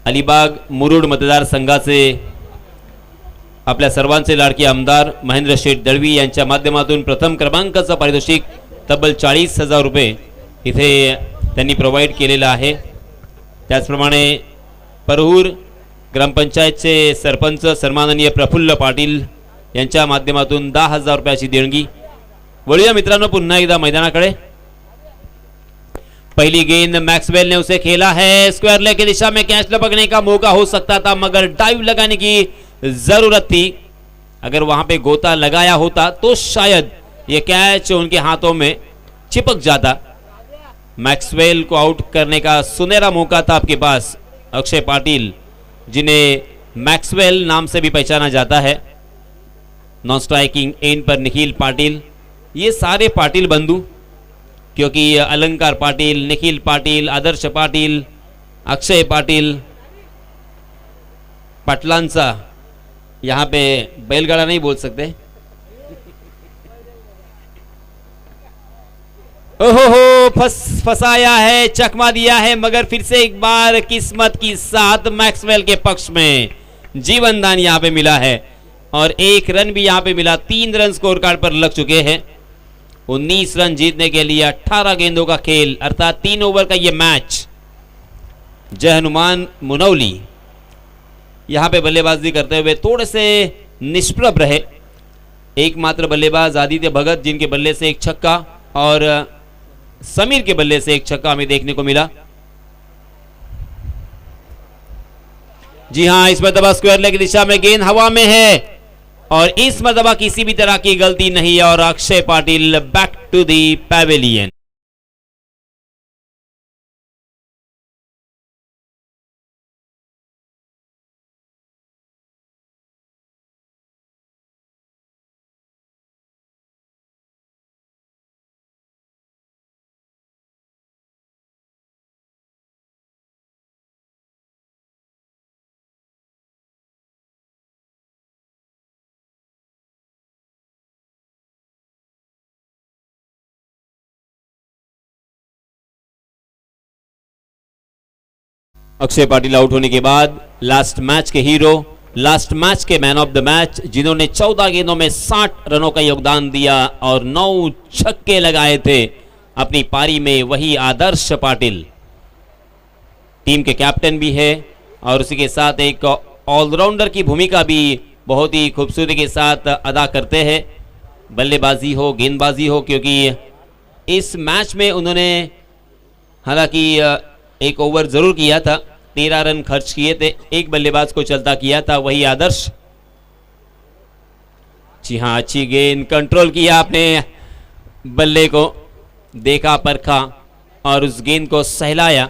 अलिबाग मुरुड मतदारसंघाचे आपल्या सर्वांचे लाडके आमदार महेंद्र शेठ दळवी यांच्या माध्यमातून प्रथम क्रमांकाचं पारितोषिक तब्बल 40,000 रुपये इथे त्यांनी प्रोव्हाइड केलेलं आहे। त्याचप्रमाणे परहूर ग्रामपंचायतचे सरपंच सन्माननीय प्रफुल्ल पाटील यांच्या माध्यमातून 10,000 रुपयाची देणगी। वळूया मित्रांनो पुन्हा एकदा मैदानाकडे। पहली गेंद मैक्सवेल ने उसे खेला है, स्क्वायर लेग की दिशा में कैच लपकने का मौका हो सकता था मगर डाइव लगाने की जरूरत थी। अगर वहां पे गोता लगाया होता तो शायद ये कैच उनके हाथों में चिपक जाता। मैक्सवेल को आउट करने का सुनहरा मौका था आपके पास। अक्षय पाटिल जिन्हें मैक्सवेल नाम से भी पहचाना जाता है। नॉन स्ट्राइकिंग एंड पर निखिल पाटिल, ये सारे पाटिल बंधु क्योंकि अलंकार पाटिल, निखिल पाटिल, आदर्श पाटिल, अक्षय पाटिल, पाटलांचा यहाँ पे बैलगाड़ा नहीं बोल सकते। ओहो फंसाया है, चकमा दिया है मगर फिर से एक बार किस्मत की साथ मैक्सवेल के पक्ष में जीवनदान यहाँ पे मिला है और एक रन भी यहाँ पे मिला। 3 रन स्कोर कार्ड पर लग चुके हैं। 19 रन जीतने के लिए 18 गेंदों का खेल अर्थात 3 ओवर का ये मैच। जय हनुमान मुनौली यहाँ पे बल्लेबाजी करते हुए थोड़े से निष्प्रभ रहे। एकमात्र बल्लेबाज आदित्य भगत जिनके बल्ले से एक छक्का और समीर के बल्ले से एक छक्का हमें देखने को मिला। जी हां, इस मरतबा स्क्वायर लेग की दिशा में गेंद हवा में है और इस मरतबा किसी भी तरह की गलती नहीं और Akshay Patil back to the pavilion. Akshay Patil out होने के बाद लास्ट मैच के हीरो, लास्ट मैच के मैन ऑफ द मैच जिन्होंने 14 गेंदों में 60 रनों का योगदान दिया और 9 छक्के लगाए थे अपनी पारी में, वही आदर्श पाटिल टीम के कैप्टन भी है और उसी के साथ एक ऑलराउंडर की भूमिका भी बहुत ही खूबसूरती के साथ अदा करते हैं। बल्लेबाजी हो गेंदबाजी हो, क्योंकि इस मैच में उन्होंने हालांकि एक ओवर जरूर किया था, 13 रन खर्च किए थे, एक बल्लेबाज को चलता किया था, वही आदर्श। जी हां, अच्छी गेंद, कंट्रोल किया आपने, बल्ले को देखा परखा और उस गेंद को सहलाया,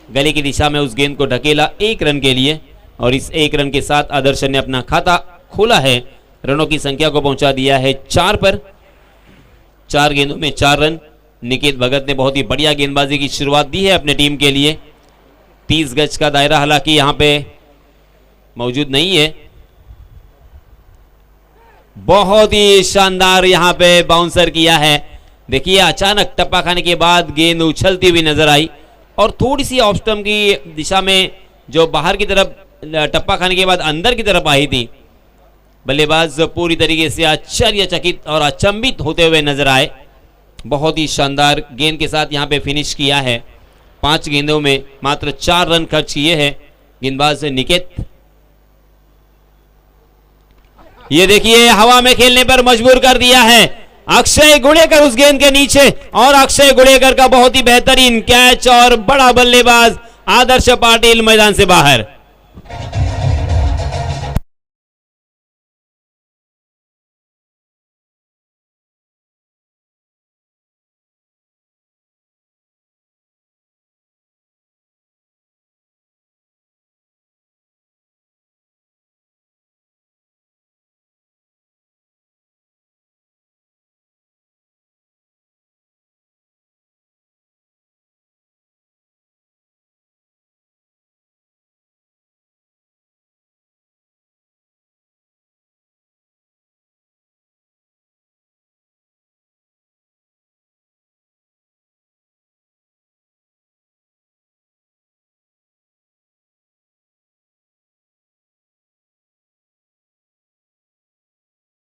गले की दिशा में उस गेंद को ढकेला 1 रन के लिए और इस 1 रन के साथ आदर्श ने अपना खाता खोला है। रनों की संख्या को पहुंचा दिया है 4 पर। 4 गेंदों में 4 रन। निकेत भगत ने बहुत ही बढ़िया गेंदबाजी की शुरुआत दी है अपने टीम के लिए। 30 गज का दायरा हालांकि यहां पे मौजूद नहीं है। बहुत ही शानदार यहां पे बाउंसर किया है। देखिए अचानक टप्पा खाने के बाद गेंद उछलती हुई नजर आई और थोड़ी सी ऑफ स्टंप की दिशा में जो बाहर की तरफ टप्पा खाने के बाद अंदर की तरफ आई थी। बल्लेबाज पूरी तरीके से आश्चर्यचकित और अचंभित होते हुए नजर आए। बहुत ही शानदार गेंद के साथ यहां पे फिनिश किया है। 5 गेंदों में मात्र 4 रन खर्च किए हैं गेंदबाज निकेत। ये देखिए हवा में खेलने पर मजबूर कर दिया है अक्षय गुड़ेकर उस गेंद के नीचे और अक्षय गुड़ेकर का बहुत ही बेहतरीन कैच और बड़ा बल्लेबाज आदर्श पाटिल मैदान से बाहर।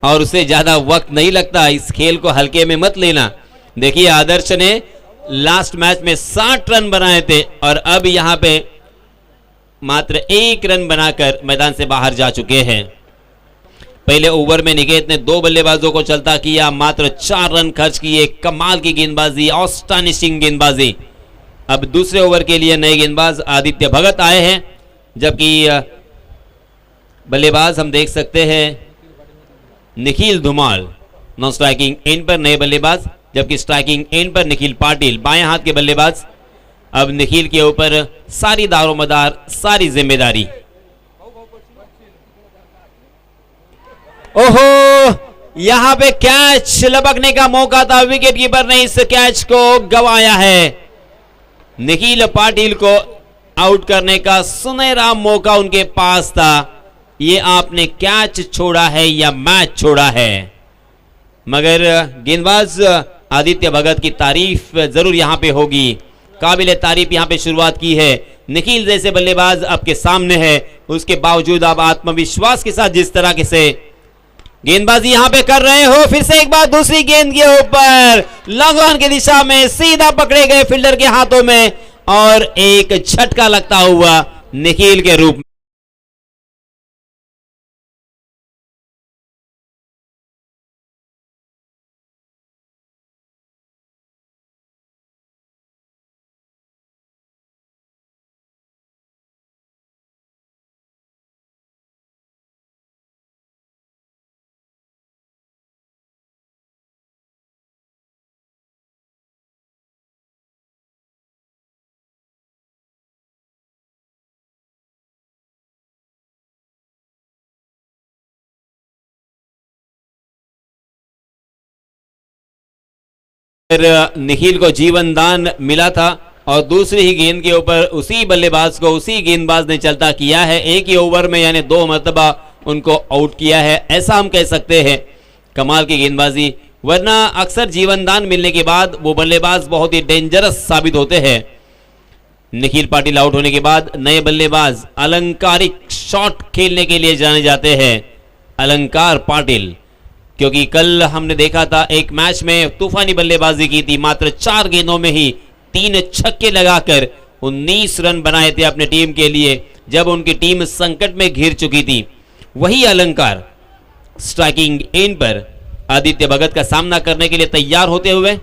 और उसे ज्यादा वक्त नहीं लगता, इस खेल को हल्के में मत लेना। देखिए आदर्श ने लास्ट मैच में 60 रन बनाए थे और अब यहां पे मात्र 1 रन बनाकर मैदान से बाहर जा चुके हैं। पहले ओवर में निकेत ने 2 बल्लेबाजों को चलता किया, मात्र 4 रन खर्च किए। कमाल की गेंदबाजी, ऑस्टानिशिंग गेंदबाजी। अब दूसरे ओवर के लिए नए गेंदबाज आदित्य भगत आए हैं, जबकि बल्लेबाज हम देख सकते हैं Nikhil Dhumal. Non striking and पर नए बल्लेबाज, जबकि स्ट्राइकिंग एंड पर निखिल पाटिल बाएं हाथ के बल्लेबाज। अब निखिल के ऊपर सारी दारोमदार, सारी जिम्मेदारी। ओहो, यहां पे कैच लपकने का मौका था, विकेट कीपर ने इस कैच को गंवाया है। निखिल पाटिल को आउट करने का सुनहरा मौका उनके पास था। ये आपने कैच छोड़ा है या मैच छोड़ा है? मगर गेंदबाज आदित्य भगत की तारीफ जरूर यहां पे होगी, काबिल तारीफ यहां पे शुरुआत की है। निखिल जैसे बल्लेबाज आपके सामने है, उसके बावजूद आप आत्मविश्वास के साथ जिस तरह से गेंदबाजी यहां पे कर रहे हो, फिर से एक बार दूसरी गेंद के ऊपर लॉन्ग ऑन की दिशा में सीधा पकड़े गए फील्डर के हाथों में और एक झटका लगता हुआ निखिल के रूप में। निखिल को जीवन दान मिला था और दूसरी ही गेंद के ऊपर उसी बल्लेबाज को उसी गेंदबाज ने चलता किया है। एक ही ओवर में यानी 2 मरतबा उनको आउट किया है, ऐसा हम कह सकते हैं। कमाल की गेंदबाजी, वरना अक्सर जीवन दान मिलने के बाद वो बल्लेबाज बहुत ही डेंजरस साबित होते हैं। निखिल पाटिल आउट होने के बाद नए बल्लेबाज अलंकारिक शॉट खेलने के लिए जाने जाते हैं, अलंकार पाटिल। क्योंकि कल हमने देखा था एक मैच में तूफानी बल्लेबाजी की थी, मात्र 4 गेंदों में ही 3 छक्के लगाकर 19 रन बनाए थे अपने टीम के लिए, जब उनकी टीम संकट में घिर चुकी थी। वही अलंकार स्ट्राइकिंग एंड पर आदित्य भगत का सामना करने के लिए तैयार होते हुए।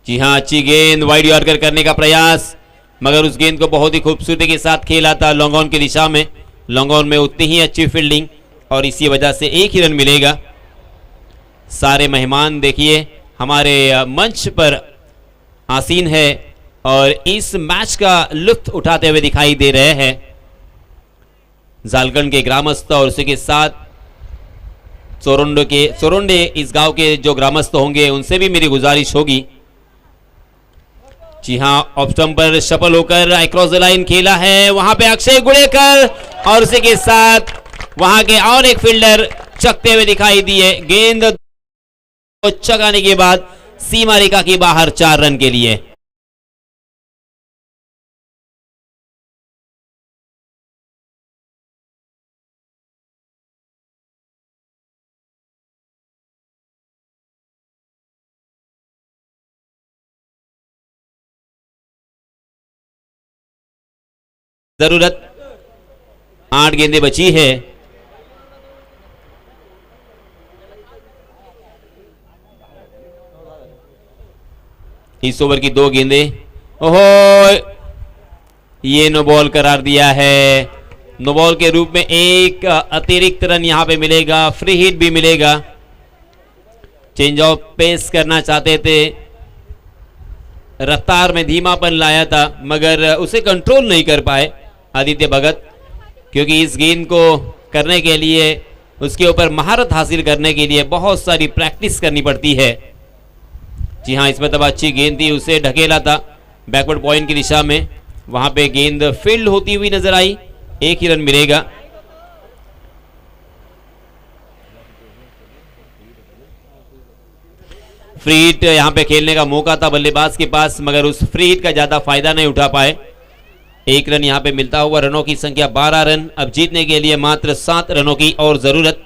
जी हां, अच्छी गेंद, वाइड यॉर्कर करने का प्रयास, मगर उस गेंद को बहुत ही खूबसूरती के साथ खेला था लॉन्ग ऑन की दिशा में। लॉन्ग ऑन में उतनी ही अच्छी फील्डिंग और इसी वजह से 1 ही रन मिलेगा। सारे मेहमान देखिए हमारे मंच पर आसीन है और इस मैच का लुत्फ उठाते हुए दिखाई दे रहे हैं। झारखंड के ग्रामस्थ और उसी के साथ सोरोंडे इस गांव के जो ग्रामस्थ होंगे उनसे भी मेरी गुजारिश होगी। जी हां, ऑफ स्टंप पर सफल होकर अक्रॉस द लाइन खेला है, वहां पे अक्षय गुड़ेकर और उसी के साथ वहां के और एक फील्डर चकते हुए दिखाई दिए। गेंद चगाने के बाद सीमा रेखा के बाहर 4 रन के लिए। जरूरत 8 गेंदें बची है। इस ओवर की 2 गेंदें, ओहो, ये नो बॉल करार दिया है। नो बॉल के रूप में एक अतिरिक्त रन यहां पे मिलेगा, फ्री हिट भी मिलेगा। चेंज ऑफ पेस करना चाहते थे, रफ्तार में धीमापन लाया था, मगर उसे कंट्रोल नहीं कर पाए आदित्य भगत, क्योंकि इस गेंद को करने के लिए उसके ऊपर महारत हासिल करने के लिए बहुत सारी प्रैक्टिस करनी पड़ती है। जी हां, इसमें तब अच्छी गेंद थी, उसे ढकेला था बैकवर्ड पॉइंट की दिशा में, वहां पे गेंद फील्ड होती हुई नजर आई। 1 ही रन मिलेगा। फ्री हिट यहां पे खेलने का मौका था बल्लेबाज के पास, मगर उस फ्री हिट का ज्यादा फायदा नहीं उठा पाए। 1 रन यहां पे मिलता हुआ, रनों की संख्या 12 रन। अब जीतने के लिए मात्र 7 रनों की और जरूरत।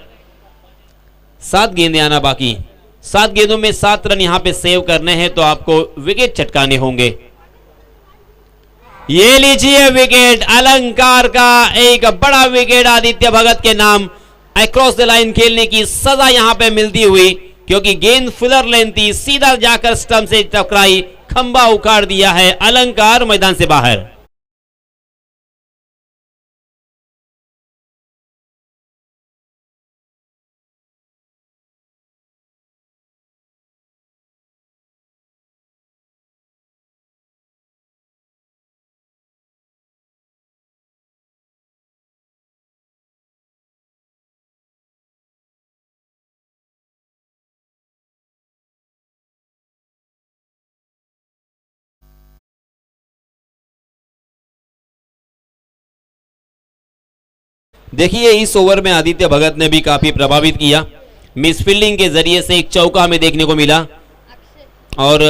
7 गेंदें आना बाकी। 7 गेंदों में 7 रन यहां पे सेव करने हैं तो आपको विकेट चटकाने होंगे। ये लीजिए विकेट, अलंकार का एक बड़ा विकेट आदित्य भगत के नाम। अक्रॉस द लाइन खेलने की सजा यहां पे मिलती हुई, क्योंकि गेंद फुलर लेंथ थी, सीधा जाकर स्टंप से टकराई, खंबा उखाड़ दिया है। अलंकार मैदान से बाहर। देखिए इस ओवर में आदित्य भगत ने भी काफी प्रभावित किया। मिस फील्डिंग के जरिए से एक चौका हमें देखने को मिला और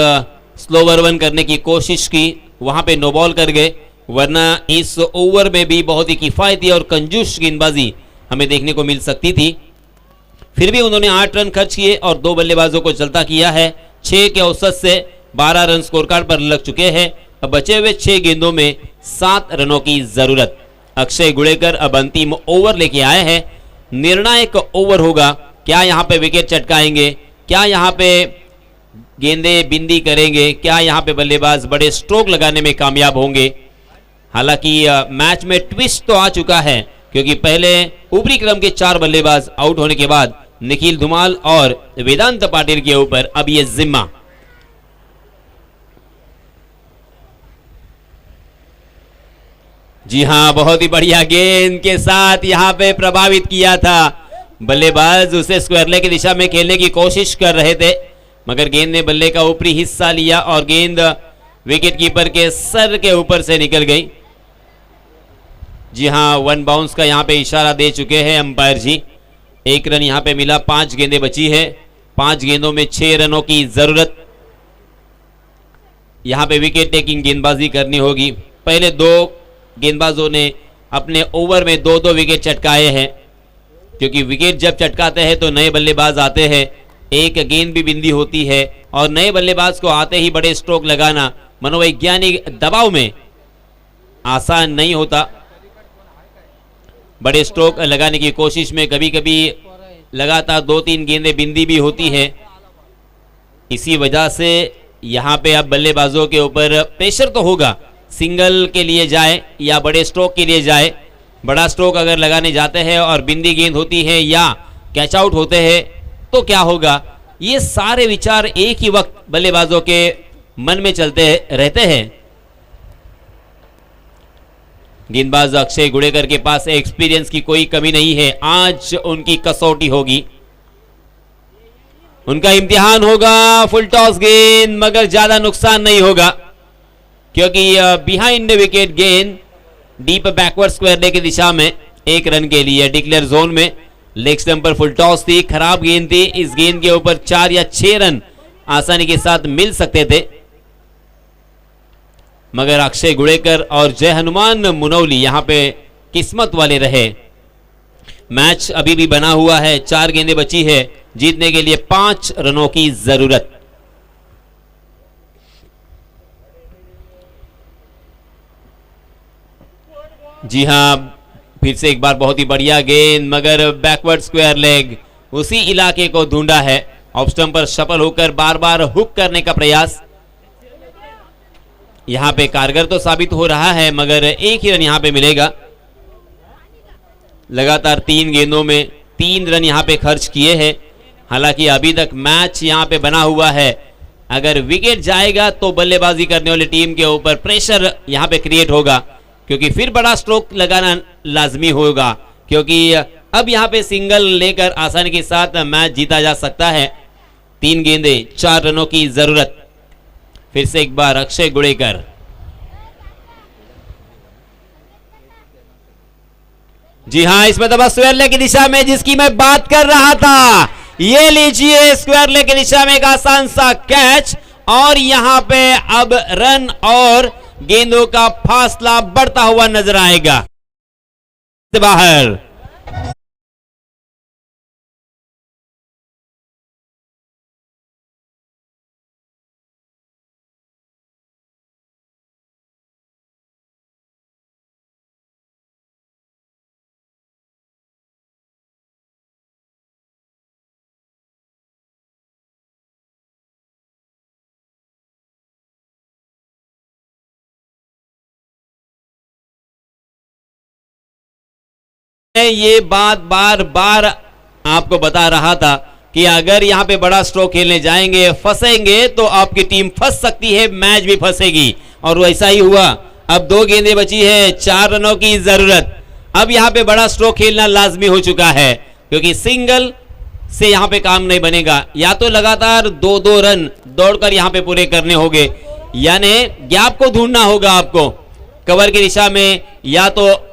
स्लोवर वन करने की कोशिश की, वहां पे नो बॉल कर गए। वरना इस ओवर में भी बहुत ही किफायती और कंजूस गेंदबाजी हमें देखने को मिल सकती थी। फिर भी उन्होंने 8 रन खर्च किए और 2 बल्लेबाजों को चलता किया है। 6 के औसत से 12 रन स्कोर कार्ड पर लग चुके हैं। अब बचे हुए 6 गेंदों में 7 रनों की जरूरत। अक्षय गुड़ेकर अब अंतिम ओवर लेके आए हैं। निर्णायक ओवर होगा। क्या यहां पे विकेट चटकाएंगे, क्या यहां पे गेंदें बिंदी करेंगे, क्या यहां पे बल्लेबाज बड़े स्ट्रोक लगाने में कामयाब होंगे। हालांकि मैच में ट्विस्ट तो आ चुका है, क्योंकि पहले ऊपरी क्रम के 4 बल्लेबाज आउट होने के बाद निखिल धुमाल और वेदांत पाटिल के ऊपर अब यह जिम्मा। जी हां, बहुत ही बढ़िया गेंद के साथ यहां पे प्रभावित किया था। बल्लेबाज उसे स्क्वायर लेग की दिशा में खेलने की कोशिश कर रहे थे, मगर गेंद ने बल्ले का ऊपरी हिस्सा लिया और गेंद विकेट कीपर के सर के ऊपर से निकल गई। जी हां, 1 बाउंस का यहां पे इशारा दे चुके हैं अंपायर जी। 1 रन यहां पे मिला, 5 गेंदें बची है। 5 गेंदों में 6 रनों की जरूरत। यहां पे विकेट टेकिंग गेंदबाजी करनी होगी। पहले 2 गेंदबाजों ने अपने ओवर में 2-2 विकेट चटकाए हैं, क्योंकि विकेट जब चटकाते हैं तो नए बल्लेबाज आते हैं, एक गेंद भी बिंदी होती है और नए बल्लेबाज को आते ही बड़े स्ट्रोक लगाना मनोवैज्ञानिक दबाव में आसान नहीं होता। बड़े स्ट्रोक लगाने की कोशिश में कभी कभी लगातार 2-3 गेंदें बिंदी भी होती है। इसी वजह से यहां पे अब बल्लेबाजों के ऊपर प्रेशर तो होगा, सिंगल के लिए जाए या बड़े स्ट्रोक के लिए जाए। बड़ा स्ट्रोक अगर लगाने जाते हैं और बिंदी गेंद होती है या कैच आउट होते हैं तो क्या होगा, ये सारे विचार एक ही वक्त बल्लेबाजों के मन में चलते रहते हैं। गेंदबाज अक्षय गुड़ेकर के पास एक्सपीरियंस की कोई कमी नहीं है। आज उनकी कसौटी होगी, उनका इम्तिहान होगा। फुल टॉस गेंद, मगर ज्यादा नुकसान नहीं होगा, क्योंकि बिहाइंड विकेट गेंद डीप बैकवर्ड स्क्वायर लेग की दिशा में 1 रन के लिए डिक्लेयर जोन में लेग स्टंप पर फुल टॉस थी। खराब गेंद थी, इस गेंद के ऊपर 4 या 6 रन आसानी के साथ मिल सकते थे, मगर अक्षय गुड़ेकर और जय हनुमान मुनौली यहां पे किस्मत वाले रहे। मैच अभी भी बना हुआ है, 4 गेंदें बची है, जीतने के लिए 5 रनों की जरूरत। जी हां, फिर से एक बार बहुत ही बढ़िया गेंद, मगर बैकवर्ड स्क्वायर लेग उसी इलाके को ढूंढा है। ऑफ स्टंप पर सफल होकर बार बार हुक करने का प्रयास यहां पे कारगर तो साबित हो रहा है, मगर 1 ही रन यहां पे मिलेगा। लगातार 3 गेंदों में 3 रन यहां पे खर्च किए हैं। हालांकि अभी तक मैच यहां पे बना हुआ है। अगर विकेट जाएगा तो बल्लेबाजी करने वाली टीम के ऊपर प्रेशर यहां पे क्रिएट होगा, क्योंकि फिर बड़ा स्ट्रोक लगाना लाजमी होगा, क्योंकि अब यहां पे सिंगल लेकर आसानी के साथ मैच जीता जा सकता है। 3 गेंदें 4 रनों की जरूरत। फिर से एक बार अक्षय गुड़ेकर, जी हां, इसमें दबा स्क्वायर लेग की दिशा में जिसकी मैं बात कर रहा था। ये लीजिए स्क्वायर लेग की दिशा में एक आसान सा कैच, और यहां पे अब रन और गेंदों का फासला बढ़ता हुआ नजर आएगा। बाहर ये बात बार बार आपको बता रहा था कि अगर यहां पे बड़ा स्ट्रोक खेलने जाएंगे, फंसेंगे तो आपकी टीम फंस सकती है, मैच भी फंसेगी। और वैसा ही हुआ। अब 2 गेंदें बची है, 4 रनों की जरूरत। अब यहां पे बड़ा स्ट्रोक खेलना लाजमी हो चुका है, क्योंकि सिंगल से यहां पे काम नहीं बनेगा। या तो लगातार 2-2 रन दौड़कर यहां पे पूरे करने होंगे, यानी गैप को ढूंढना होगा आपको कवर की दिशा में, या तो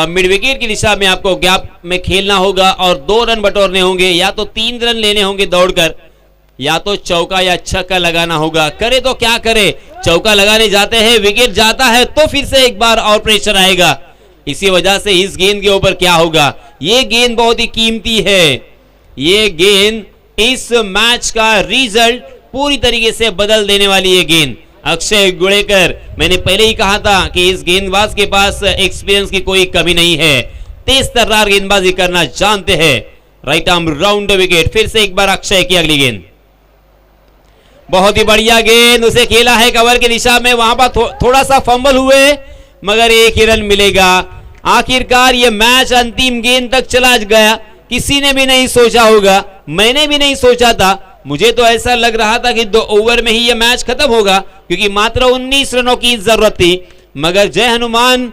मिड विकेट की दिशा में आपको गैप में खेलना होगा और 2 रन बटोरने होंगे, या तो 3 रन लेने होंगे दौड़कर, या तो चौका या छक्का लगाना होगा। करे तो क्या करे, चौका लगाने जाते हैं, विकेट जाता है तो फिर से एक बार और प्रेशर आएगा। इसी वजह से इस गेंद के ऊपर क्या होगा, ये गेंद बहुत ही कीमती है। ये गेंद इस मैच का रिजल्ट पूरी तरीके से बदल देने वाली है गेंद। अक्षय गुड़ेकर, मैंने पहले ही कहा था कि इस गेंदबाज के पास एक्सपीरियंस की कोई कमी नहीं है, तेज तर्रार गेंदबाजी करना जानते हैं। Right arm round wicket. फिर से एक बार अक्षय की अगली गेंद, बहुत ही बढ़िया गेंद, उसे खेला है कवर की दिशा में। वहां पर थोड़ा सा फंबल हुए, मगर 1 ही रन मिलेगा। आखिरकार ये मैच अंतिम गेंद तक चला गया। किसी ने भी नहीं सोचा होगा, मैंने भी नहीं सोचा था। मुझे तो ऐसा लग रहा था कि 2 ओवर में ही यह मैच खत्म होगा, क्योंकि मात्र 19 रनों की जरूरत थी। मगर जय हनुमान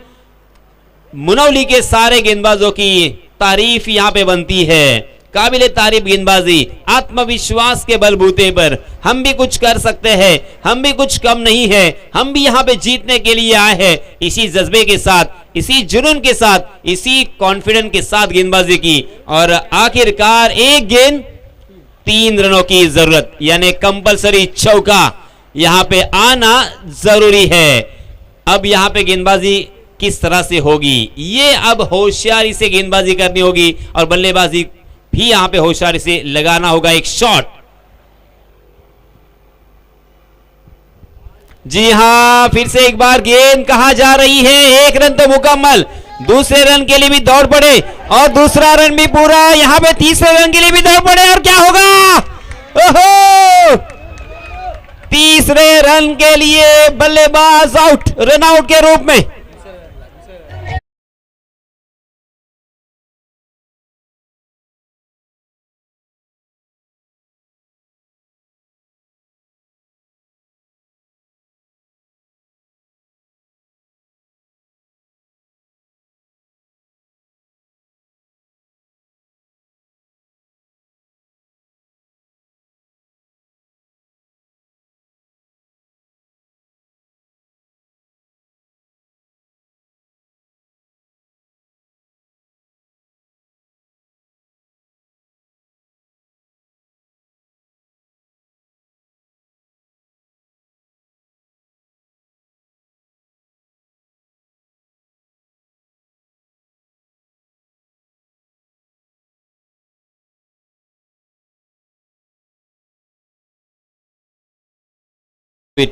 मुनौली के सारे गेंदबाजों की तारीफ यहां पे बनती है। काबिले तारीफ गेंदबाजी, आत्मविश्वास के बलबूते पर हम भी कुछ कर सकते हैं, हम भी कुछ कम नहीं है, हम भी यहाँ पे जीतने के लिए आए हैं। इसी जज्बे के साथ, इसी जुनून के साथ, इसी कॉन्फिडेंस के साथ गेंदबाजी की, और आखिरकार एक गेंद 3 रनों की जरूरत, यानी कंपलसरी चौका यहां पे आना जरूरी है। अब यहां पे गेंदबाजी किस तरह से होगी, ये अब होशियारी से गेंदबाजी करनी होगी, और बल्लेबाजी भी यहां पे होशियारी से लगाना होगा। एक शॉट, जी हां, फिर से एक बार गेंद कहां जा रही है। 1 रन तो मुकम्मल, दूसरे रन के लिए भी दौड़ पड़े, और दूसरा रन भी पूरा। यहां पे तीसरे रन के लिए भी दौड़ पड़े, और क्या होगा, ओहो, तीसरे रन के लिए बल्लेबाज आउट, रन आउट के रूप में।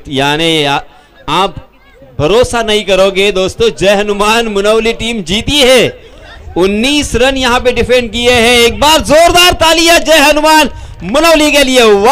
यानी आप भरोसा नहीं करोगे दोस्तों, जय हनुमान मुनौली टीम जीती है। 19 रन यहां पे डिफेंड किए हैं। एक बार जोरदार तालियां जय हनुमान मुनौली के लिए। वाह।